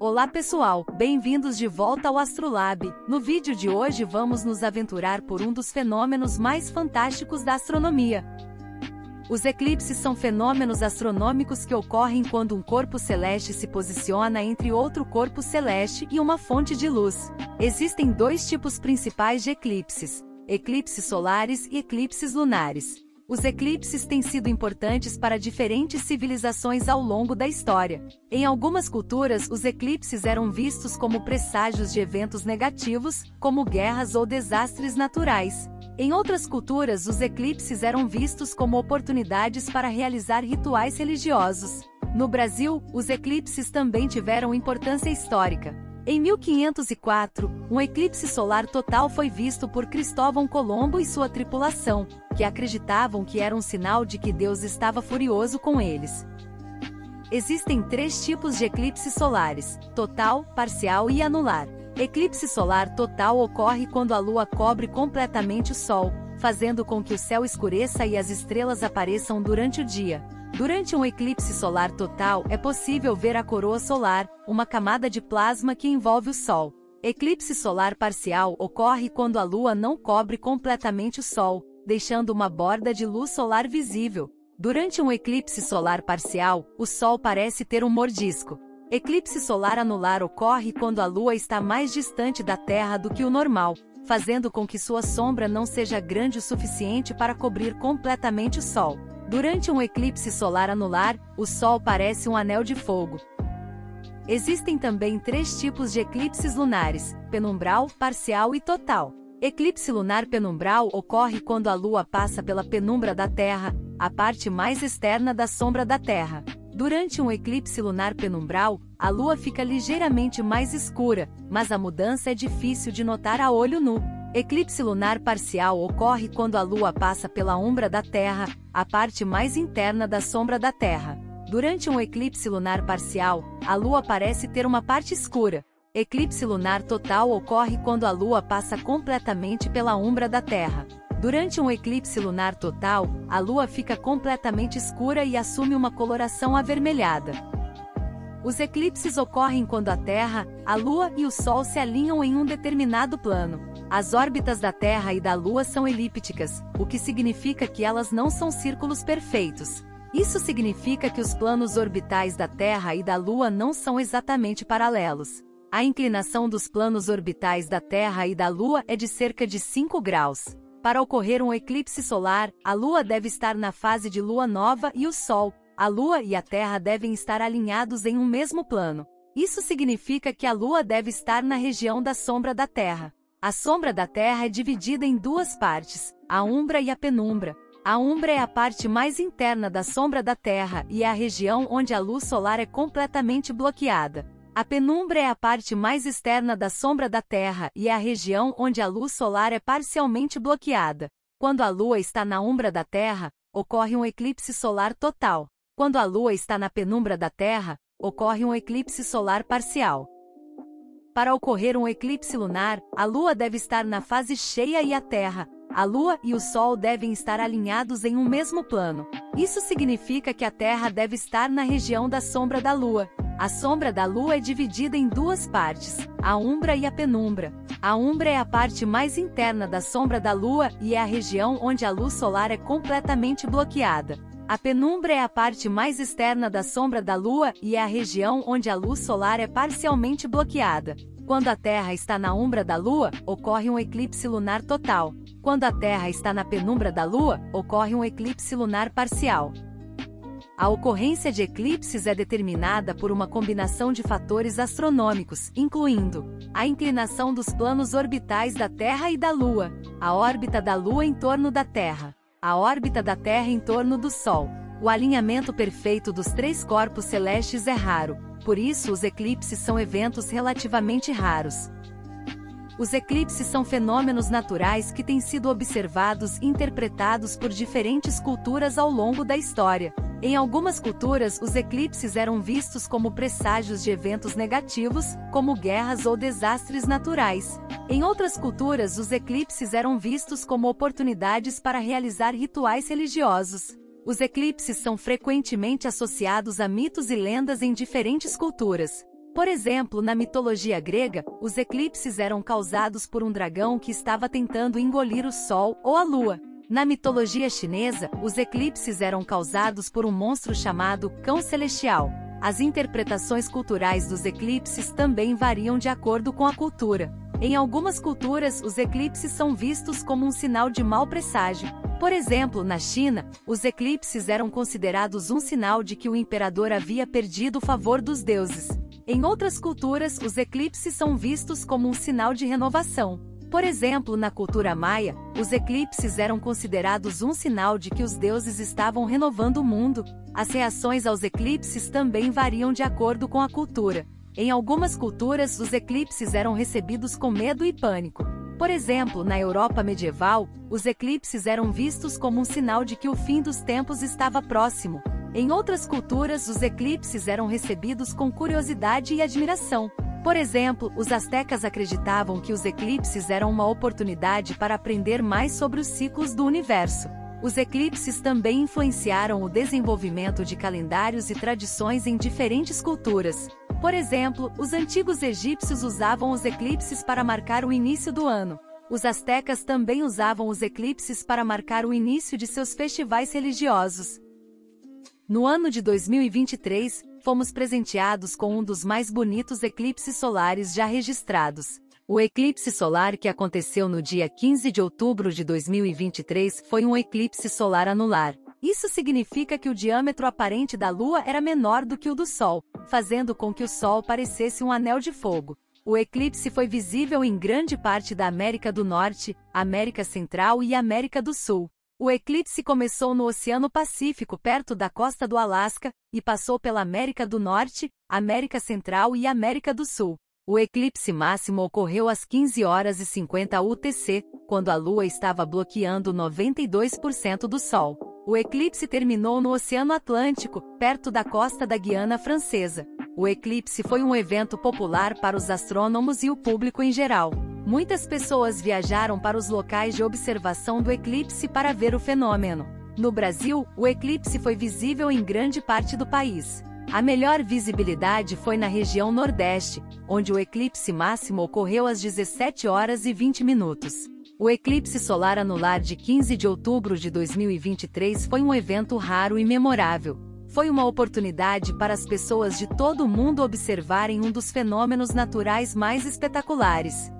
Olá pessoal, bem-vindos de volta ao Astrolab. No vídeo de hoje vamos nos aventurar por um dos fenômenos mais fantásticos da astronomia. Os eclipses são fenômenos astronômicos que ocorrem quando um corpo celeste se posiciona entre outro corpo celeste e uma fonte de luz. Existem dois tipos principais de eclipses: eclipses solares e eclipses lunares. Os eclipses têm sido importantes para diferentes civilizações ao longo da história. Em algumas culturas, os eclipses eram vistos como presságios de eventos negativos, como guerras ou desastres naturais. Em outras culturas, os eclipses eram vistos como oportunidades para realizar rituais religiosos. No Brasil, os eclipses também tiveram importância histórica. Em 1504, um eclipse solar total foi visto por Cristóvão Colombo e sua tripulação, que acreditavam que era um sinal de que Deus estava furioso com eles. Existem três tipos de eclipses solares: total, parcial e anular. Eclipse solar total ocorre quando a Lua cobre completamente o Sol, fazendo com que o céu escureça e as estrelas apareçam durante o dia. Durante um eclipse solar total, é possível ver a coroa solar, uma camada de plasma que envolve o Sol. Eclipse solar parcial ocorre quando a Lua não cobre completamente o Sol, deixando uma borda de luz solar visível. Durante um eclipse solar parcial, o Sol parece ter um mordisco. Eclipse solar anular ocorre quando a Lua está mais distante da Terra do que o normal, fazendo com que sua sombra não seja grande o suficiente para cobrir completamente o Sol. Durante um eclipse solar anular, o Sol parece um anel de fogo. Existem também três tipos de eclipses lunares: penumbral, parcial e total. Eclipse lunar penumbral ocorre quando a Lua passa pela penumbra da Terra, a parte mais externa da sombra da Terra. Durante um eclipse lunar penumbral, a Lua fica ligeiramente mais escura, mas a mudança é difícil de notar a olho nu. Eclipse lunar parcial ocorre quando a Lua passa pela umbra da Terra, a parte mais interna da sombra da Terra. Durante um eclipse lunar parcial, a Lua parece ter uma parte escura. Eclipse lunar total ocorre quando a Lua passa completamente pela umbra da Terra. Durante um eclipse lunar total, a Lua fica completamente escura e assume uma coloração avermelhada. Os eclipses ocorrem quando a Terra, a Lua e o Sol se alinham em um determinado plano. As órbitas da Terra e da Lua são elípticas, o que significa que elas não são círculos perfeitos. Isso significa que os planos orbitais da Terra e da Lua não são exatamente paralelos. A inclinação dos planos orbitais da Terra e da Lua é de cerca de 5 graus. Para ocorrer um eclipse solar, a Lua deve estar na fase de lua nova e o Sol, a Lua e a Terra devem estar alinhados em um mesmo plano. Isso significa que a Lua deve estar na região da sombra da Terra. A sombra da Terra é dividida em duas partes, a umbra e a penumbra. A umbra é a parte mais interna da sombra da Terra e é a região onde a luz solar é completamente bloqueada. A penumbra é a parte mais externa da sombra da Terra e é a região onde a luz solar é parcialmente bloqueada. Quando a Lua está na umbra da Terra, ocorre um eclipse solar total. Quando a Lua está na penumbra da Terra, ocorre um eclipse solar parcial. Para ocorrer um eclipse lunar, a Lua deve estar na fase cheia e a Terra, a Lua e o Sol devem estar alinhados em um mesmo plano. Isso significa que a Terra deve estar na região da sombra da Lua. A sombra da Lua é dividida em duas partes, a umbra e a penumbra. A umbra é a parte mais interna da sombra da Lua e é a região onde a luz solar é completamente bloqueada. A penumbra é a parte mais externa da sombra da Lua e é a região onde a luz solar é parcialmente bloqueada. Quando a Terra está na umbra da Lua, ocorre um eclipse lunar total. Quando a Terra está na penumbra da Lua, ocorre um eclipse lunar parcial. A ocorrência de eclipses é determinada por uma combinação de fatores astronômicos, incluindo a inclinação dos planos orbitais da Terra e da Lua, a órbita da Lua em torno da Terra, a órbita da Terra em torno do Sol. O alinhamento perfeito dos três corpos celestes é raro, por isso os eclipses são eventos relativamente raros. Os eclipses são fenômenos naturais que têm sido observados e interpretados por diferentes culturas ao longo da história. Em algumas culturas, os eclipses eram vistos como presságios de eventos negativos, como guerras ou desastres naturais. Em outras culturas, os eclipses eram vistos como oportunidades para realizar rituais religiosos. Os eclipses são frequentemente associados a mitos e lendas em diferentes culturas. Por exemplo, na mitologia grega, os eclipses eram causados por um dragão que estava tentando engolir o Sol ou a Lua. Na mitologia chinesa, os eclipses eram causados por um monstro chamado Cão Celestial. As interpretações culturais dos eclipses também variam de acordo com a cultura. Em algumas culturas, os eclipses são vistos como um sinal de mau presságio. Por exemplo, na China, os eclipses eram considerados um sinal de que o imperador havia perdido o favor dos deuses. Em outras culturas, os eclipses são vistos como um sinal de renovação. Por exemplo, na cultura maia, os eclipses eram considerados um sinal de que os deuses estavam renovando o mundo. As reações aos eclipses também variam de acordo com a cultura. Em algumas culturas, os eclipses eram recebidos com medo e pânico. Por exemplo, na Europa medieval, os eclipses eram vistos como um sinal de que o fim dos tempos estava próximo. Em outras culturas, os eclipses eram recebidos com curiosidade e admiração. Por exemplo, os astecas acreditavam que os eclipses eram uma oportunidade para aprender mais sobre os ciclos do universo. Os eclipses também influenciaram o desenvolvimento de calendários e tradições em diferentes culturas. Por exemplo, os antigos egípcios usavam os eclipses para marcar o início do ano. Os astecas também usavam os eclipses para marcar o início de seus festivais religiosos. No ano de 2023, fomos presenteados com um dos mais bonitos eclipses solares já registrados. O eclipse solar que aconteceu no dia 15 de outubro de 2023 foi um eclipse solar anular. Isso significa que o diâmetro aparente da Lua era menor do que o do Sol, fazendo com que o Sol parecesse um anel de fogo. O eclipse foi visível em grande parte da América do Norte, América Central e América do Sul. O eclipse começou no Oceano Pacífico, perto da costa do Alasca, e passou pela América do Norte, América Central e América do Sul. O eclipse máximo ocorreu às 15h50 UTC, quando a Lua estava bloqueando 92% do Sol. O eclipse terminou no Oceano Atlântico, perto da costa da Guiana Francesa. O eclipse foi um evento popular para os astrônomos e o público em geral. Muitas pessoas viajaram para os locais de observação do eclipse para ver o fenômeno. No Brasil, o eclipse foi visível em grande parte do país. A melhor visibilidade foi na região Nordeste, onde o eclipse máximo ocorreu às 17h20. O eclipse solar anular de 15 de outubro de 2023 foi um evento raro e memorável. Foi uma oportunidade para as pessoas de todo o mundo observarem um dos fenômenos naturais mais espetaculares.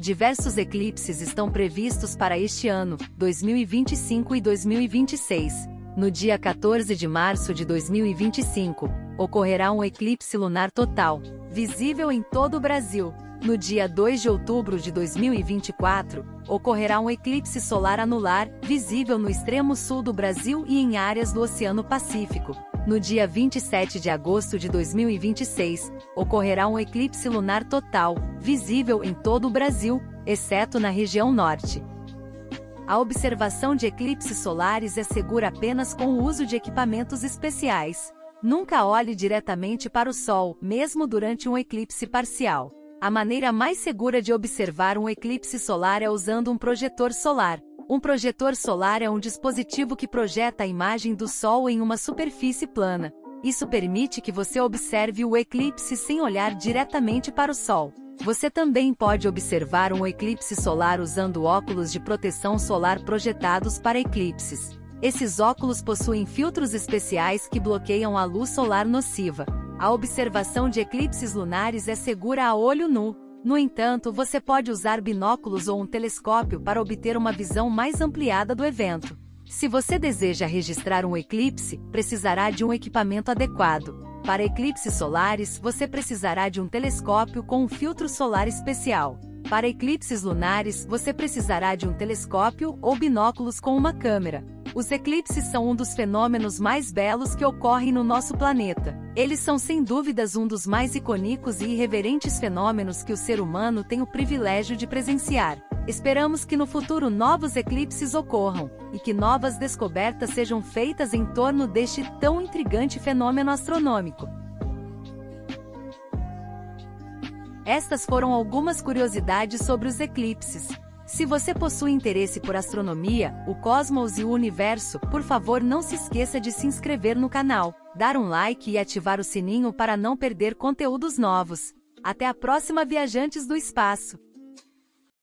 Diversos eclipses estão previstos para este ano, 2025 e 2026. No dia 14 de março de 2025, ocorrerá um eclipse lunar total, visível em todo o Brasil. No dia 2 de outubro de 2024, ocorrerá um eclipse solar anular, visível no extremo sul do Brasil e em áreas do Oceano Pacífico. No dia 27 de agosto de 2026, ocorrerá um eclipse lunar total, visível em todo o Brasil, exceto na região norte. A observação de eclipses solares é segura apenas com o uso de equipamentos especiais. Nunca olhe diretamente para o Sol, mesmo durante um eclipse parcial. A maneira mais segura de observar um eclipse solar é usando um projetor solar. Um projetor solar é um dispositivo que projeta a imagem do Sol em uma superfície plana. Isso permite que você observe o eclipse sem olhar diretamente para o Sol. Você também pode observar um eclipse solar usando óculos de proteção solar projetados para eclipses. Esses óculos possuem filtros especiais que bloqueiam a luz solar nociva. A observação de eclipses lunares é segura a olho nu. No entanto, você pode usar binóculos ou um telescópio para obter uma visão mais ampliada do evento. Se você deseja registrar um eclipse, precisará de um equipamento adequado. Para eclipses solares, você precisará de um telescópio com um filtro solar especial. Para eclipses lunares, você precisará de um telescópio ou binóculos com uma câmera. Os eclipses são um dos fenômenos mais belos que ocorrem no nosso planeta. Eles são sem dúvidas um dos mais icônicos e irreverentes fenômenos que o ser humano tem o privilégio de presenciar. Esperamos que no futuro novos eclipses ocorram, e que novas descobertas sejam feitas em torno deste tão intrigante fenômeno astronômico. Estas foram algumas curiosidades sobre os eclipses. Se você possui interesse por astronomia, o cosmos e o universo, por favor não se esqueça de se inscrever no canal, dar um like e ativar o sininho para não perder conteúdos novos. Até a próxima, viajantes do espaço!